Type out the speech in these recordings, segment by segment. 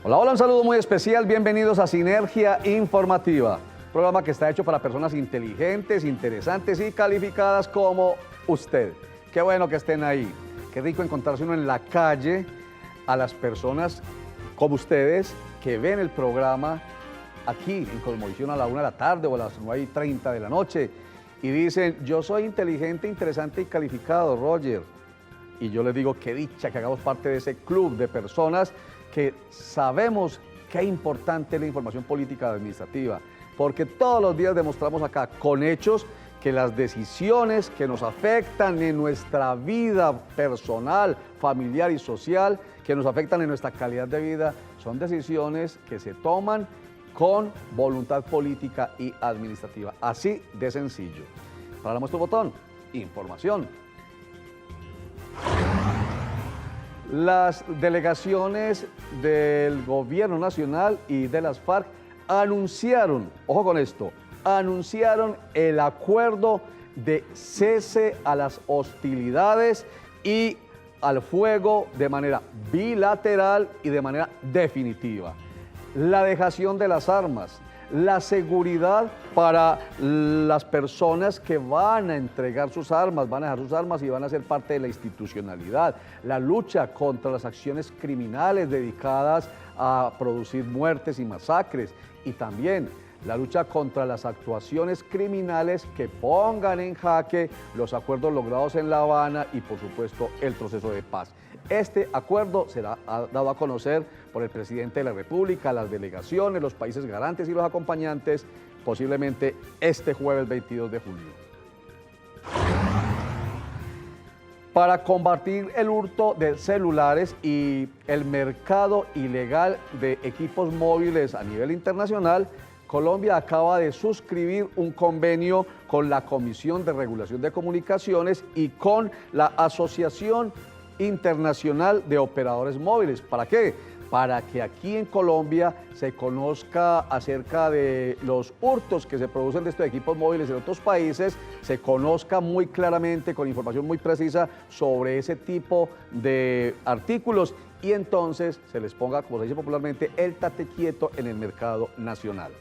Hola, hola, un saludo muy especial. Bienvenidos a Sinergia Informativa, programa que está hecho para personas inteligentes, interesantes y calificadas como usted. Qué bueno que estén ahí. Qué rico encontrarse uno en la calle a las personas como ustedes que ven el programa aquí en Cosmovisión a la 1 de la tarde o a las 9:30 de la noche y dicen: yo soy inteligente, interesante y calificado, Roger. Y yo les digo: qué dicha que hagamos parte de ese club de personas que sabemos qué importante es la información política y administrativa, porque todos los días demostramos acá con hechos que las decisiones que nos afectan en nuestra vida personal, familiar y social, que nos afectan en nuestra calidad de vida, son decisiones que se toman con voluntad política y administrativa. Así de sencillo. Para nuestro botón, información. Las delegaciones del Gobierno Nacional y de las FARC anunciaron, ojo con esto, anunciaron el acuerdo de cese a las hostilidades y al fuego de manera bilateral y de manera definitiva. La dejación de las armas, la seguridad para las personas que van a entregar sus armas, van a dejar sus armas y van a ser parte de la institucionalidad, la lucha contra las acciones criminales dedicadas a producir muertes y masacres, y también la lucha contra las actuaciones criminales que pongan en jaque los acuerdos logrados en La Habana y, por supuesto, el proceso de paz. Este acuerdo será dado a conocer por el presidente de la República, las delegaciones, los países garantes y los acompañantes, posiblemente este jueves 22 de julio. Para combatir el hurto de celulares y el mercado ilegal de equipos móviles a nivel internacional, Colombia acaba de suscribir un convenio con la Comisión de Regulación de Comunicaciones y con la Asociación Internacional de Operadores Móviles. ¿Para qué? Para que aquí en Colombia se conozca acerca de los hurtos que se producen de estos equipos móviles en otros países, se conozca muy claramente, con información muy precisa sobre ese tipo de artículos y entonces se les ponga, como se dice popularmente, el tate quieto en el mercado nacional.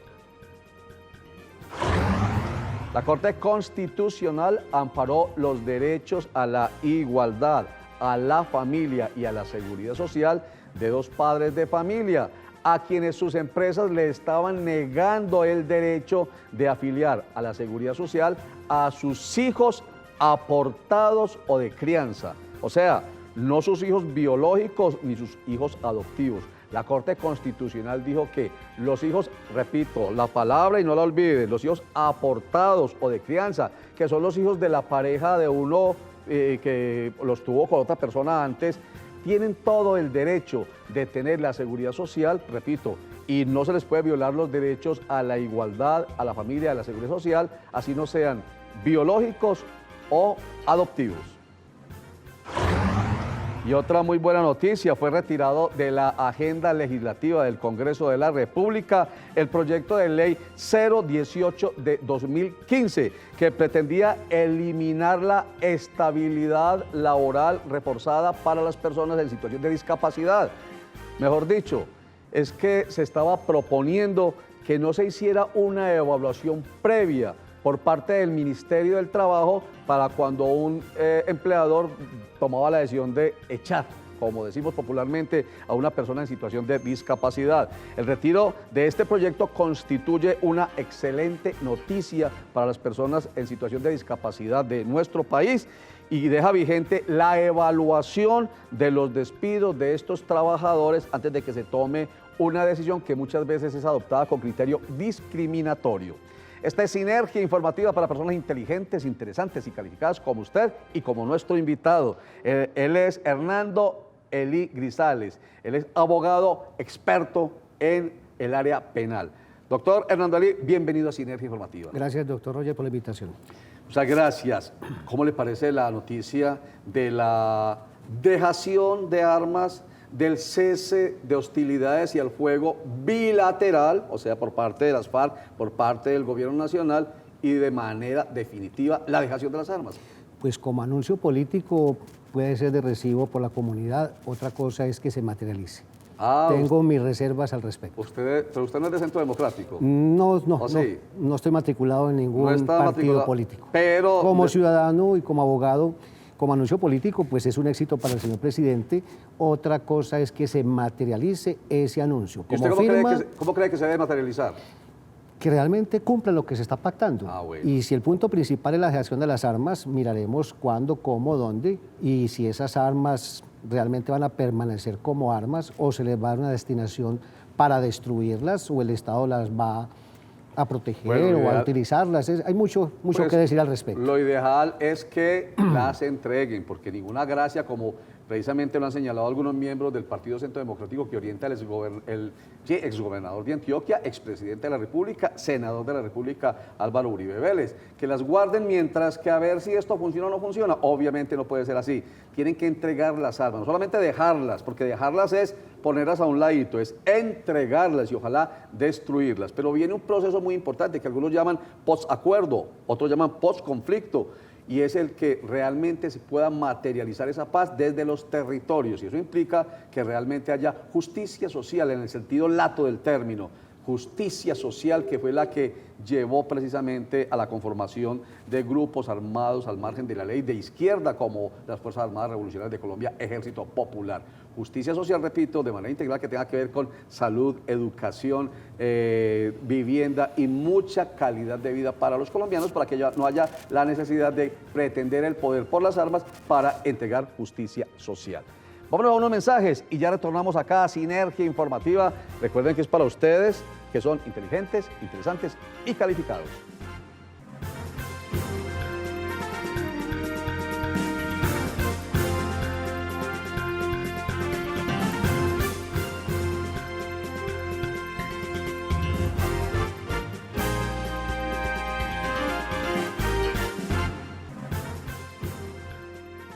La Corte Constitucional amparó los derechos a la igualdad, a la familia y a la seguridad social de dos padres de familia, a quienes sus empresas le estaban negando el derecho de afiliar a la seguridad social a sus hijos aportados o de crianza. O sea, no sus hijos biológicos ni sus hijos adoptivos. La Corte Constitucional dijo que los hijos, repito, la palabra y no la olviden, los hijos aportados o de crianza, que son los hijos de la pareja de uno que los tuvo con otra persona antes, tienen todo el derecho de tener la seguridad social, repito, y no se les puede violar los derechos a la igualdad, a la familia, a la seguridad social, así no sean biológicos o adoptivos. Y otra muy buena noticia: fue retirado de la agenda legislativa del Congreso de la República el proyecto de ley 018 de 2015, que pretendía eliminar la estabilidad laboral reforzada para las personas en situación de discapacidad. Mejor dicho, es que se estaba proponiendo que no se hiciera una evaluación previa por parte del Ministerio del Trabajo para cuando un empleador tomaba la decisión de echar, como decimos popularmente, a una persona en situación de discapacidad. El retiro de este proyecto constituye una excelente noticia para las personas en situación de discapacidad de nuestro país y deja vigente la evaluación de los despidos de estos trabajadores antes de que se tome una decisión que muchas veces es adoptada con criterio discriminatorio. Esta es Sinergia Informativa para personas inteligentes, interesantes y calificadas como usted y como nuestro invitado. Él es Hernando Elí Grisales. Él es abogado experto en el área penal. Doctor Hernando Elí, bienvenido a Sinergia Informativa. Gracias, doctor Roger, por la invitación. Muchas gracias. ¿Cómo le parece la noticia de la dejación de armas, del cese de hostilidades y al fuego bilateral, o sea, por parte de las FARC, por parte del Gobierno Nacional y de manera definitiva la dejación de las armas? Pues como anuncio político puede ser de recibo por la comunidad, otra cosa es que se materialice. Tengo mis reservas al respecto. Pero usted no es de Centro Democrático. No estoy matriculado en ningún partido político. Pero como ciudadano y como abogado, como anuncio político, pues es un éxito para el señor presidente. Otra cosa es que se materialice ese anuncio. ¿Y usted cómo cree que se debe materializar? Que realmente cumpla lo que se está pactando. Bueno. Y si el punto principal es la dejación de las armas, miraremos cuándo, cómo, dónde, y si esas armas realmente van a permanecer como armas o se les va a dar una destinación para destruirlas o el Estado las va a proteger o a utilizarlas. Hay mucho que decir al respecto. Lo ideal es que las entreguen, porque ninguna gracia, como precisamente lo han señalado algunos miembros del Partido Centro Democrático que orienta el exgobernador de Antioquia, expresidente de la República, senador de la República, Álvaro Uribe Vélez, que las guarden mientras que a ver si esto funciona o no funciona. Obviamente no puede ser así. Tienen que entregar las armas, no solamente dejarlas, porque dejarlas es ponerlas a un ladito, es entregarlas y ojalá destruirlas. Pero viene un proceso muy importante que algunos llaman post-acuerdo, otros llaman post-conflicto, y es el que realmente se pueda materializar esa paz desde los territorios. Y eso implica que realmente haya justicia social en el sentido lato del término, justicia social que fue la que llevó precisamente a la conformación de grupos armados al margen de la ley de izquierda como las Fuerzas Armadas Revolucionarias de Colombia, Ejército Popular. Justicia social, repito, de manera integral que tenga que ver con salud, educación, vivienda y mucha calidad de vida para los colombianos para que no haya la necesidad de pretender el poder por las armas para entregar justicia social. Vámonos a unos mensajes y ya retornamos acá a Sinergia Informativa. Recuerden que es para ustedes que son inteligentes, interesantes y calificados.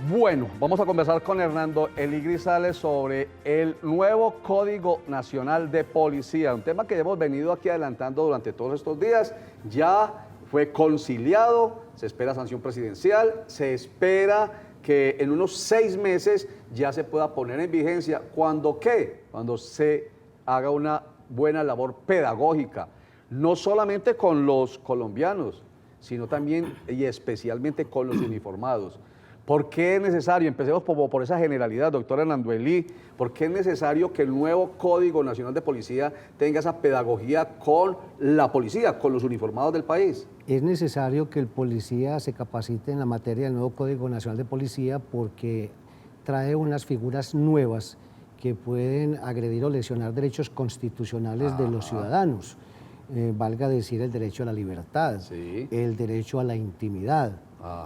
Bueno, vamos a conversar con Hernando Elí Grisales sobre el nuevo Código Nacional de Policía, un tema que hemos venido aquí adelantando durante todos estos días. Ya fue conciliado, se espera sanción presidencial, se espera que en unos 6 meses ya se pueda poner en vigencia. ¿Cuándo qué? Cuando se haga una buena labor pedagógica, no solamente con los colombianos, sino también y especialmente con los uniformados. ¿Por qué es necesario? Empecemos por esa generalidad, doctor Hernando Elí. ¿Por qué es necesario que el nuevo Código Nacional de Policía tenga esa pedagogía con la policía, con los uniformados del país? Es necesario que el policía se capacite en la materia del nuevo Código Nacional de Policía porque trae unas figuras nuevas que pueden agredir o lesionar derechos constitucionales de los ciudadanos. Valga decir el derecho a la libertad, el derecho a la intimidad,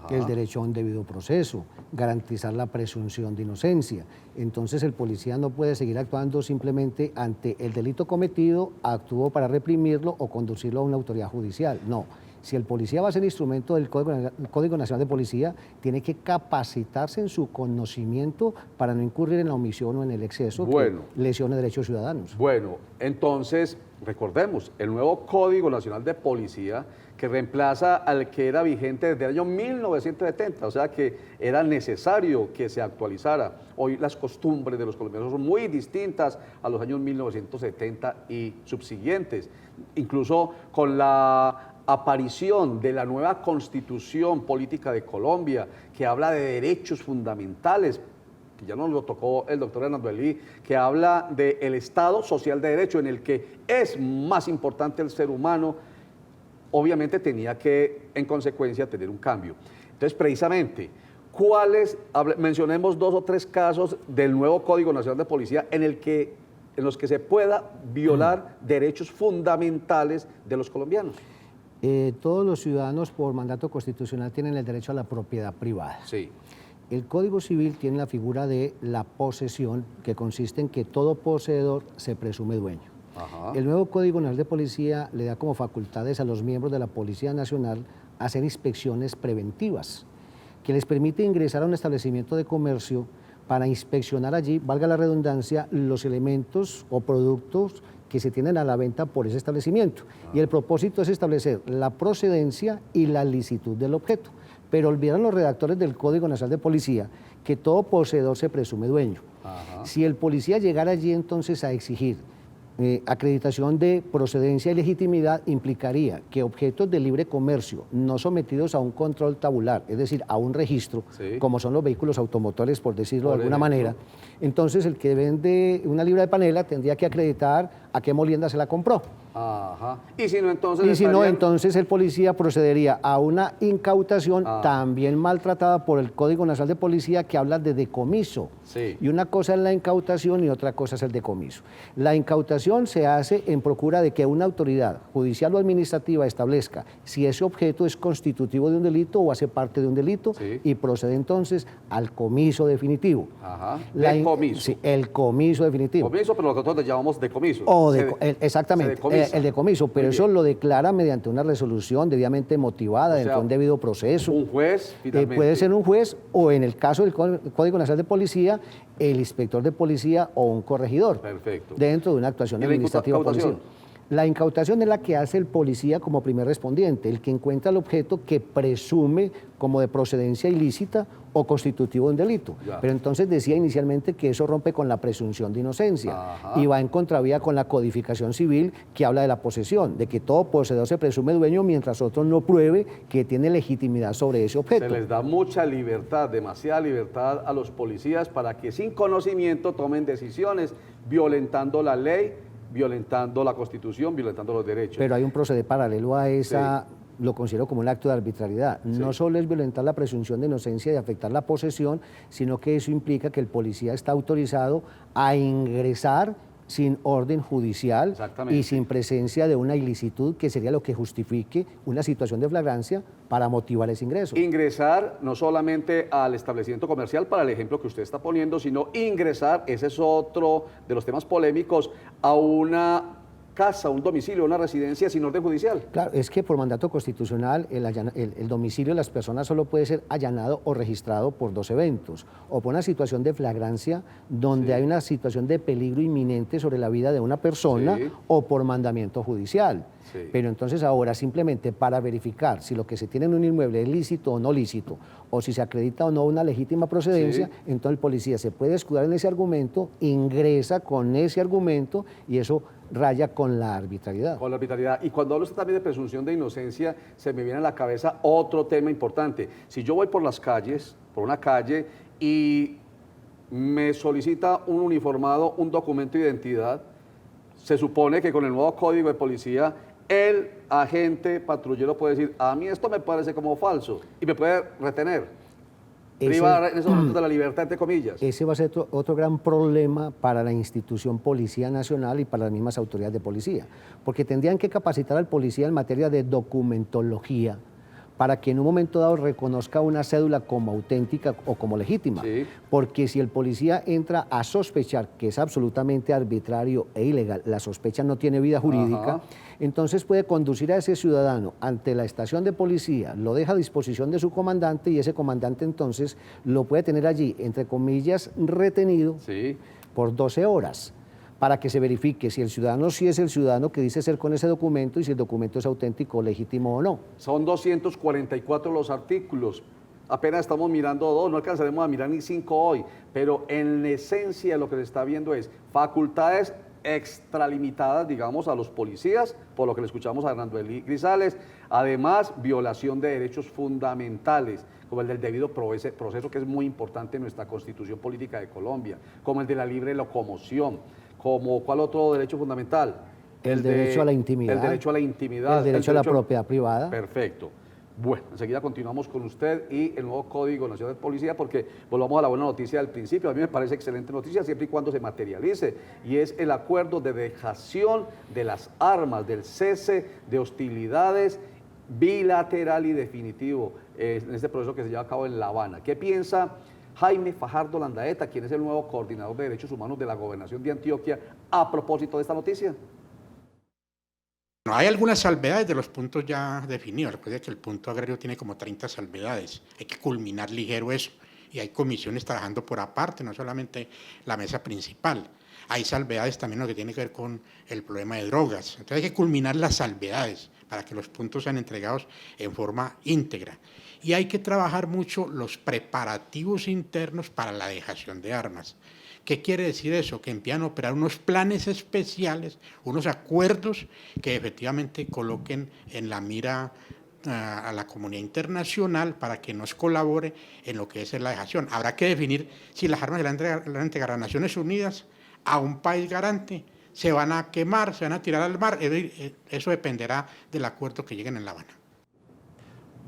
el derecho a un debido proceso, garantizar la presunción de inocencia. Entonces el policía no puede seguir actuando simplemente ante el delito cometido, actuó para reprimirlo o conducirlo a una autoridad judicial. No, si el policía va a ser instrumento del Código Nacional de Policía, tiene que capacitarse en su conocimiento para no incurrir en la omisión o en el exceso que lesione derechos ciudadanos. Bueno, entonces recordemos, el nuevo Código Nacional de Policía que reemplaza al que era vigente desde el año 1970, o sea que era necesario que se actualizara. Hoy las costumbres de los colombianos son muy distintas a los años 1970 y subsiguientes, incluso con la aparición de la nueva Constitución Política de Colombia, que habla de derechos fundamentales, que ya nos lo tocó el doctor Hernando Elí, que habla del Estado social de derecho, en el que es más importante el ser humano. Obviamente tenía que, en consecuencia, tener un cambio. Entonces, precisamente, mencionemos 2 o 3 casos del nuevo Código Nacional de Policía en los que se pueda violar derechos fundamentales de los colombianos. Todos los ciudadanos por mandato constitucional tienen el derecho a la propiedad privada. Sí. El Código Civil tiene la figura de la posesión, que consiste en que todo poseedor se presume dueño. El nuevo Código Nacional de Policía le da como facultades a los miembros de la Policía Nacional hacer inspecciones preventivas, que les permite ingresar a un establecimiento de comercio para inspeccionar allí, valga la redundancia, los elementos o productos que se tienen a la venta por ese establecimiento. Y el propósito es establecer la procedencia y la licitud del objeto. pero olvidaron los redactores del Código Nacional de Policía que todo poseedor se presume dueño. Ajá. Si el policía llegara allí entonces a exigir acreditación de procedencia y legitimidad, implicaría que objetos de libre comercio no sometidos a un control tabular, es decir, a un registro, sí, como son los vehículos automotores, por decirlo por de alguna ejemplo, manera, entonces el que vende una libra de panela tendría que acreditar a qué molienda se la compró. ajá. Y si no, entonces Y si no, estarían- entonces el policía procedería a una incautación también maltratada por el Código Nacional de Policía, que habla de decomiso. Sí. Y una cosa es la incautación y otra cosa es el decomiso. La incautación se hace en procura de que una autoridad judicial o administrativa establezca si ese objeto es constitutivo de un delito o hace parte de un delito, Sí. y procede entonces al comiso definitivo. Ajá. Decomiso. Sí, el comiso definitivo. Comiso, pero lo que nosotros le llamamos decomiso. O Se exactamente, se decomisa. el decomiso, pero Muy eso bien. lo declara mediante una resolución debidamente motivada, O dentro sea, de un debido proceso. Un juez, finalmente. Puede ser un juez o, en el caso del Código Nacional de Policía, el inspector de policía o un corregidor. Perfecto. Dentro de una actuación ¿Y la administrativa incautación? policial. La incautación es la que hace el policía como primer respondiente, el que encuentra el objeto que presume como de procedencia ilícita o constitutivo de un delito. Ya. Pero entonces decía inicialmente que eso rompe con la presunción de inocencia. Ajá. Y va en contravía con la codificación civil, que habla de la posesión, de que todo poseedor se presume dueño mientras otro no pruebe que tiene legitimidad sobre ese objeto. Se les da mucha libertad, demasiada libertad a los policías para que sin conocimiento tomen decisiones violentando la ley, violentando la Constitución, violentando los derechos. Pero hay un proceder paralelo a esa, lo considero como un acto de arbitrariedad. No solo es violentar la presunción de inocencia y afectar la posesión, sino que eso implica que el policía está autorizado a ingresar sin orden judicial y sin presencia de una ilicitud, que sería lo que justifique una situación de flagrancia para motivar ese ingreso. Ingresar no solamente al establecimiento comercial, para el ejemplo que usted está poniendo, sino ingresar, ese es otro de los temas polémicos, a una casa, un domicilio, una residencia sin orden judicial. Claro, es que por mandato constitucional el domicilio de las personas solo puede ser allanado o registrado por dos eventos: o por una situación de flagrancia donde hay una situación de peligro inminente sobre la vida de una persona, o por mandamiento judicial. Pero entonces ahora, simplemente para verificar si lo que se tiene en un inmueble es lícito o no lícito, o si se acredita o no una legítima procedencia, entonces el policía se puede escudar en ese argumento, ingresa con ese argumento, y eso raya con la arbitrariedad. Con la arbitrariedad. Y cuando hablo usted también de presunción de inocencia, se me viene a la cabeza otro tema importante. Si yo voy por las calles, por una calle, y me solicita un uniformado un documento de identidad, se supone que con el nuevo código de policía, el agente patrullero puede decir: a mí esto me parece como falso, y me puede retener. Privar en esos momentos de la libertad, entre comillas. Ese va a ser otro gran problema para la institución Policía Nacional y para las mismas autoridades de policía, porque tendrían que capacitar al policía en materia de documentología para que en un momento dado reconozca una cédula como auténtica o como legítima. Porque si el policía entra a sospechar, que es absolutamente arbitrario e ilegal, la sospecha no tiene vida jurídica, entonces puede conducir a ese ciudadano ante la estación de policía, lo deja a disposición de su comandante, y ese comandante entonces lo puede tener allí, entre comillas, retenido por 12 horas. Para que se verifique si el ciudadano sí es el ciudadano que dice ser con ese documento, y si el documento es auténtico, legítimo o no. Son 244 los artículos. Apenas estamos mirando 2, no alcanzaremos a mirar ni 5 hoy, pero en esencia lo que se está viendo es facultades extralimitadas, digamos, a los policías, por lo que le escuchamos a Hernando Eli Grisales. Además, violación de derechos fundamentales, como el del debido proceso, que es muy importante en nuestra Constitución Política de Colombia, como el de la libre locomoción, como ¿cuál otro derecho fundamental? El derecho a la intimidad. El derecho a la intimidad. El derecho a la propiedad privada. Perfecto. Bueno, enseguida continuamos con usted y el nuevo Código Nacional de Policía, porque volvamos a la buena noticia del principio. A mí me parece excelente noticia siempre y cuando se materialice, y es el acuerdo de dejación de las armas, del cese de hostilidades bilateral y definitivo en este proceso que se lleva a cabo en La Habana. ¿Qué piensa Jaime Fajardo Landaeta, quien es el nuevo coordinador de derechos humanos de la Gobernación de Antioquia, a propósito de esta noticia? No, hay algunas salvedades de los puntos ya definidos. Recuerda que el punto agrario tiene como 30 salvedades. Hay que culminar ligero eso. Y hay comisiones trabajando por aparte, no solamente la mesa principal. Hay salvedades también en lo que tiene que ver con el problema de drogas. Entonces hay que culminar las salvedades para que los puntos sean entregados en forma íntegra. Y hay que trabajar mucho los preparativos internos para la dejación de armas. ¿Qué quiere decir eso? Que empiezan a operar unos planes especiales, unos acuerdos que efectivamente coloquen en la mira a la comunidad internacional para que nos colabore en lo que es la dejación. Habrá que definir si las armas se las van a entregar a Naciones Unidas, a un país garante, se van a quemar, se van a tirar al mar. Eso dependerá del acuerdo que lleguen en La Habana.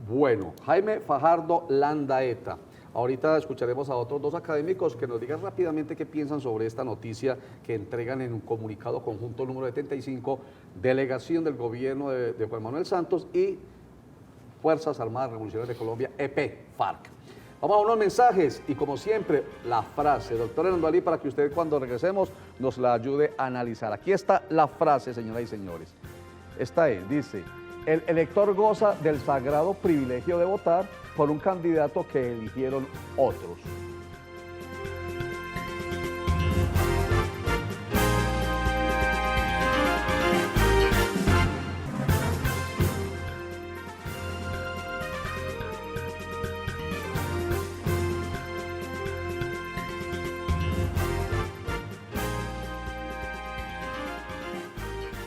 Bueno, Jaime Fajardo Landaeta. Ahorita escucharemos a otros dos académicos que nos digan rápidamente qué piensan sobre esta noticia que entregan en un comunicado conjunto número 75, delegación del gobierno de Juan Manuel Santos y Fuerzas Armadas Revolucionarias de Colombia, EP, FARC. Vamos a unos mensajes y como siempre, la frase. Doctor Hernando Ali, para que usted cuando regresemos nos la ayude a analizar. Aquí está la frase, señoras y señores. Esta es, dice, el elector goza del sagrado privilegio de votar por un candidato que eligieron otros.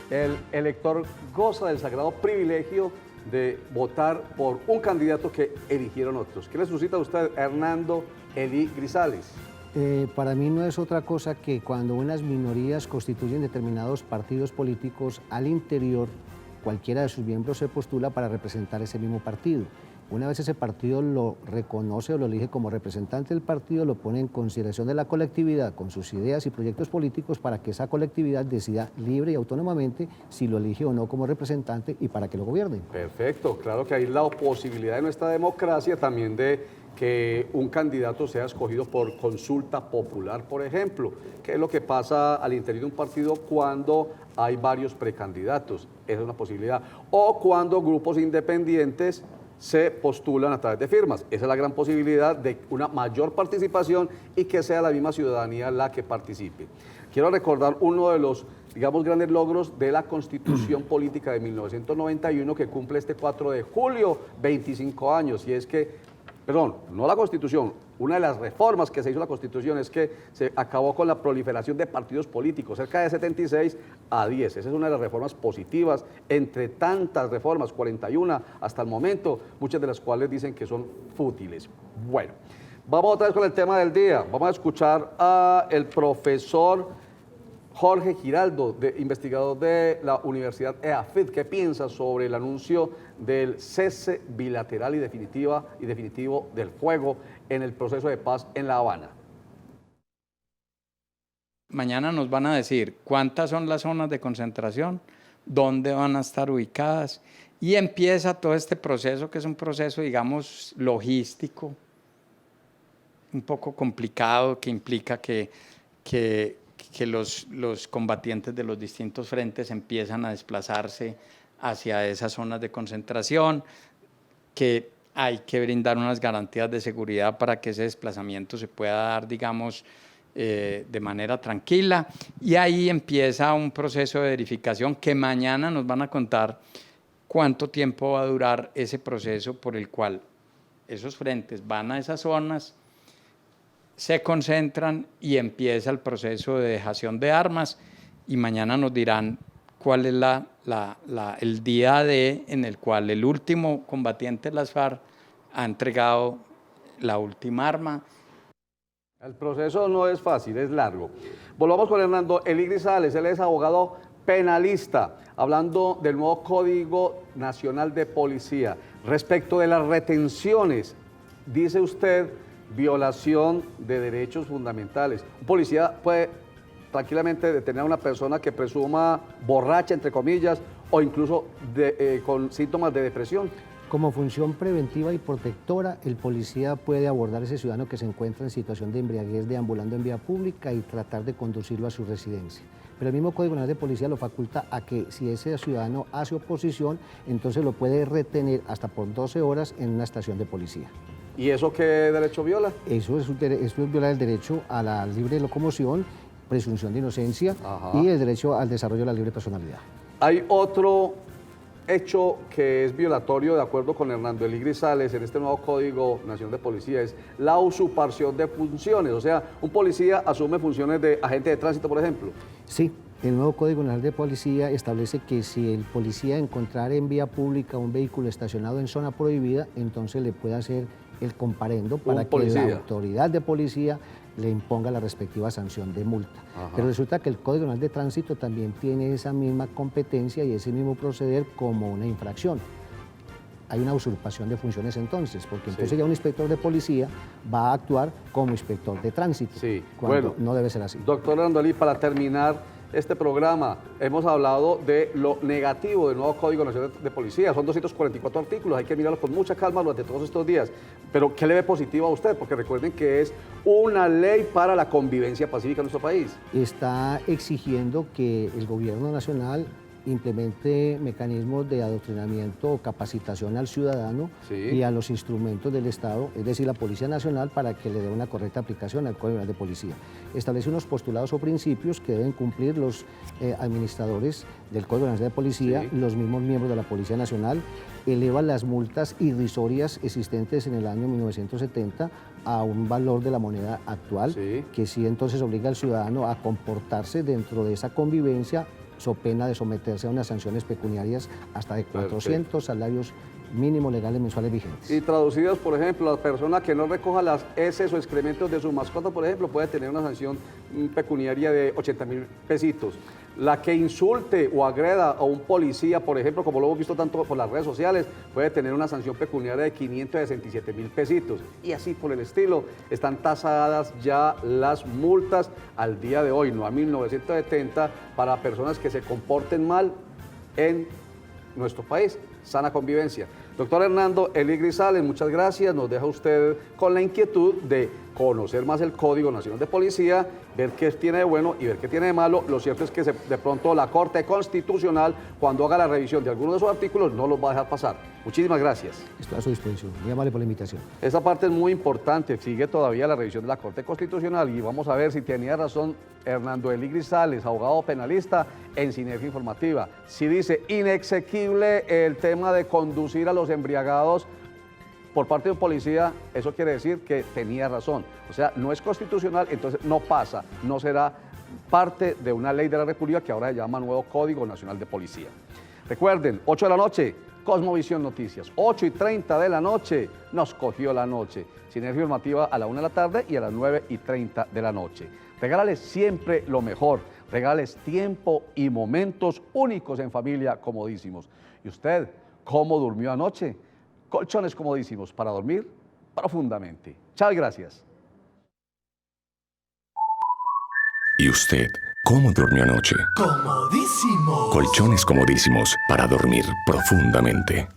El elector goza del sagrado privilegio de votar por un candidato que eligieron otros. ¿Qué le suscita a usted, Hernando Eli Grisales? Para mí no es otra cosa que cuando unas minorías constituyen determinados partidos políticos, al interior cualquiera de sus miembros se postula para representar ese mismo partido. Una vez ese partido lo reconoce o lo elige como representante del partido, lo pone en consideración de la colectividad con sus ideas y proyectos políticos para que esa colectividad decida libre y autónomamente si lo elige o no como representante y para que lo gobierne. Perfecto, claro que hay la posibilidad de nuestra democracia también de que un candidato sea escogido por consulta popular, por ejemplo, que es lo que pasa al interior de un partido cuando hay varios precandidatos, esa es una posibilidad, o cuando grupos independientes se postulan a través de firmas. Esa es la gran posibilidad de una mayor participación y que sea la misma ciudadanía la que participe. Quiero recordar uno de los, digamos, grandes logros de la Constitución Política de 1991 que cumple este 4 de julio, 25 años, y es que, perdón, no la Constitución, una de las reformas que se hizo a la Constitución es que se acabó con la proliferación de partidos políticos, cerca de 76 a 10. Esa es una de las reformas positivas, entre tantas reformas, 41 hasta el momento, muchas de las cuales dicen que son fútiles. Bueno, vamos otra vez con el tema del día. Vamos a escuchar al profesor Jorge Giraldo, investigador de la Universidad EAFIT, ¿qué piensa sobre el anuncio del cese bilateral y definitivo del fuego en el proceso de paz en La Habana? Mañana nos van a decir cuántas son las zonas de concentración, dónde van a estar ubicadas, y empieza todo este proceso, que es un proceso, digamos, logístico, un poco complicado, que implica que los combatientes de los distintos frentes empiezan a desplazarse hacia esas zonas de concentración, que hay que brindar unas garantías de seguridad para que ese desplazamiento se pueda dar, digamos, de manera tranquila, y ahí empieza un proceso de verificación que mañana nos van a contar cuánto tiempo va a durar ese proceso por el cual esos frentes van a esas zonas, se concentran y empieza el proceso de dejación de armas, y mañana nos dirán cuál es el día D en el cual el último combatiente de las FARC ha entregado la última arma. El proceso no es fácil, es largo. Volvamos con Hernando Eli Grisales, él es abogado penalista, hablando del nuevo Código Nacional de Policía. Respecto de las retenciones, dice usted, violación de derechos fundamentales. Un policía puede tranquilamente detener a una persona que presuma borracha, entre comillas, o incluso con síntomas de depresión. Como función preventiva y protectora, el policía puede abordar a ese ciudadano que se encuentra en situación de embriaguez deambulando en vía pública y tratar de conducirlo a su residencia. Pero el mismo Código Nacional de Policía lo faculta a que si ese ciudadano hace oposición, entonces lo puede retener hasta por 12 horas en una estación de policía. ¿Y eso qué derecho viola? Eso es violar el derecho a la libre locomoción presunción de inocencia Ajá. y el derecho al desarrollo de la libre personalidad. Hay otro hecho que es violatorio de acuerdo con Hernando Elí Grisales en este nuevo Código Nacional de Policía, es la usurpación de funciones. O sea, un policía asume funciones de agente de tránsito, por ejemplo. Sí, el nuevo Código Nacional de Policía establece que si el policía encontrara en vía pública un vehículo estacionado en zona prohibida, entonces le puede hacer el comparendo para que la autoridad de policía le imponga la respectiva sanción de multa. Ajá. Pero resulta que el Código Nacional de Tránsito también tiene esa misma competencia y ese mismo proceder como una infracción. Hay una usurpación de funciones entonces, porque entonces ya un inspector de policía va a actuar como inspector de tránsito, cuando no debe ser así. Doctor Hernando Elí, para terminar este programa, hemos hablado de lo negativo del nuevo Código Nacional de Policía. Son 244 artículos, hay que mirarlos con mucha calma durante todos estos días. Pero, ¿qué le ve positivo a usted? Porque recuerden que es una ley para la convivencia pacífica en nuestro país. Está exigiendo que el gobierno nacional implemente mecanismos de adoctrinamiento o capacitación al ciudadano y a los instrumentos del Estado, es decir, la Policía Nacional, para que le dé una correcta aplicación al Código Nacional de Policía. Establece unos postulados o principios que deben cumplir los administradores del Código Nacional de Policía, los mismos miembros de la Policía Nacional, eleva las multas irrisorias existentes en el año 1970 a un valor de la moneda actual, que sí entonces obliga al ciudadano a comportarse dentro de esa convivencia, so pena de someterse a unas sanciones pecuniarias hasta de 400 salarios mínimos legales mensuales vigentes. Y traducidos, por ejemplo, la persona que no recoja las heces o excrementos de su mascota, por ejemplo, puede tener una sanción pecuniaria de 80.000 pesitos. La que insulte o agreda a un policía, por ejemplo, como lo hemos visto tanto por las redes sociales, puede tener una sanción pecuniaria de 567.000 pesitos. Y así por el estilo, están tasadas ya las multas al día de hoy, no a 1970, para personas que se comporten mal en nuestro país. Sana convivencia. Doctor Hernando Elí Grisales, muchas gracias. Nos deja usted con la inquietud de conocer más el Código Nacional de Policía, ver qué tiene de bueno y ver qué tiene de malo. Lo cierto es que de pronto la Corte Constitucional, cuando haga la revisión de algunos de esos artículos, no los va a dejar pasar. Muchísimas gracias. Estoy a su disposición. Muy amable por la invitación. Esa parte es muy importante. Sigue todavía la revisión de la Corte Constitucional y vamos a ver si tenía razón Hernando Elí Grisales, abogado penalista en Sinergia Informativa. Si dice inexequible el tema de conducir a los embriagados por parte de un policía, eso quiere decir que tenía razón. O sea, no es constitucional, entonces no pasa, no será parte de una ley de la República que ahora se llama Nuevo Código Nacional de Policía. Recuerden, 8 de la noche, Cosmovisión Noticias. 8:30 de la noche, nos cogió la noche. Sinergia Informativa a la 1 de la tarde y a las 9:30 de la noche. Regálales siempre lo mejor. Regálales tiempo y momentos únicos en familia, comodísimos. ¿Y usted cómo durmió anoche? Colchones comodísimos para dormir profundamente. Chao y gracias. ¿Y usted cómo durmió anoche? Comodísimo. Colchones comodísimos para dormir profundamente.